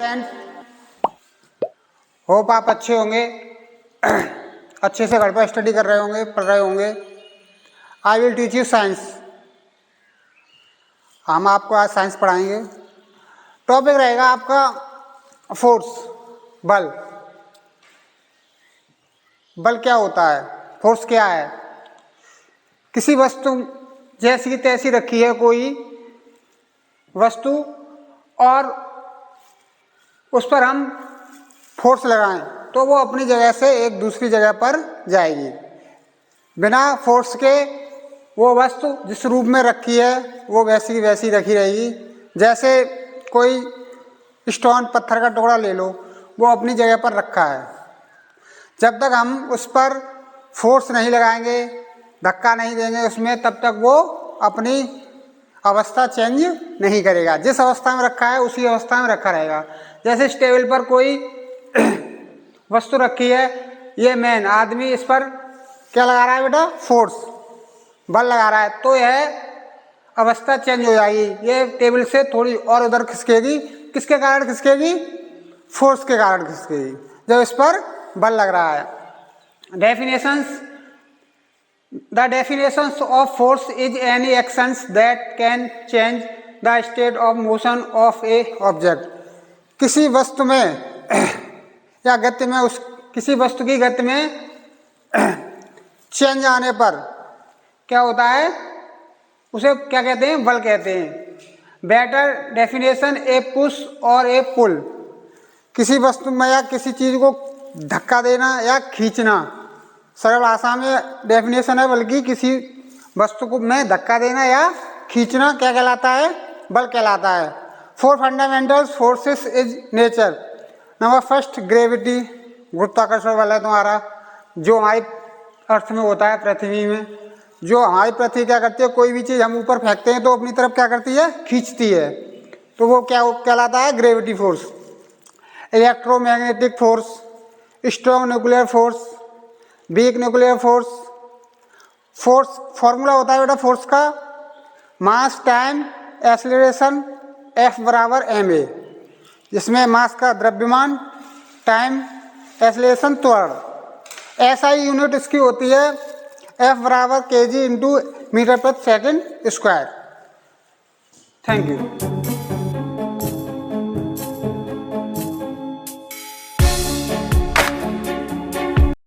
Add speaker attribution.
Speaker 1: Friends, hope आप अच्छे होंगे, अच्छे से घर पर स्टडी कर रहे होंगे, पढ़ रहे होंगे। I will teach you science. हम आपको आज साइंस पढ़ाएंगे। टॉपिक रहेगा आपका फोर्स, बल। बल क्या होता है, फोर्स क्या है। किसी वस्तु जैसी की तैसी रखी है कोई वस्तु और उस पर हम फोर्स लगाएं तो वो अपनी जगह से एक दूसरी जगह पर जाएगी। बिना फोर्स के वो वस्तु जिस रूप में रखी है वो वैसी वैसी रखी रहेगी। जैसे कोई स्टोन, पत्थर का टुकड़ा ले लो, वो अपनी जगह पर रखा है। जब तक हम उस पर फोर्स नहीं लगाएंगे, धक्का नहीं देंगे उसमें, तब तक वो अपनी अवस्था चेंज नहीं करेगा। जिस अवस्था में रखा है उसी अवस्था में रखा रहेगा। जैसे इस टेबल पर कोई वस्तु रखी है, ये मैन आदमी इस पर क्या लगा रहा है बेटा, फोर्स, बल लगा रहा है, तो यह अवस्था चेंज हो जाएगी। ये टेबल से थोड़ी और उधर खिसकेगी। किसके कारण खिसकेगी? फोर्स के कारण खिसकेगी, जब इस पर बल लग रहा है। Definitions, the definitions of force is any actions that can change the state of motion of A object. किसी वस्तु में या गति में, उस किसी वस्तु की गति में चेंज आने पर क्या होता है, उसे क्या कहते हैं, बल कहते हैं। बेटर डेफिनेशन, ए पुश और ए पुल। किसी वस्तु में या किसी चीज को धक्का देना या खींचना, सरल भाषा में डेफिनेशन है, बल्कि किसी वस्तु को में धक्का देना या खींचना क्या कहलाता है, बल कहलाता है। Four fundamental forces is nature. Number first, gravity, गुरुत्वाकर्षण बल है तुम्हारा, जो हमारी अर्थ में होता है, पृथ्वी में। जो हमारी पृथ्वी क्या करती है, कोई भी चीज़ हम ऊपर फेंकते हैं तो अपनी तरफ क्या करती है, खींचती है, तो वो क्या कहलाता है, gravity force. Electromagnetic force, strong nuclear force, weak nuclear force. Force formula होता है बेटा फोर्स का, मास टाइम एक्सीलरेशन F बराबर ma, जिसमें मास का द्रव्यमान, टाइम, एक्सीलरेशन त्वरण। SI यूनिट इसकी होती है F बराबर kg इंटू मीटर प्रति सेकेंड स्क्वायर। Thank you.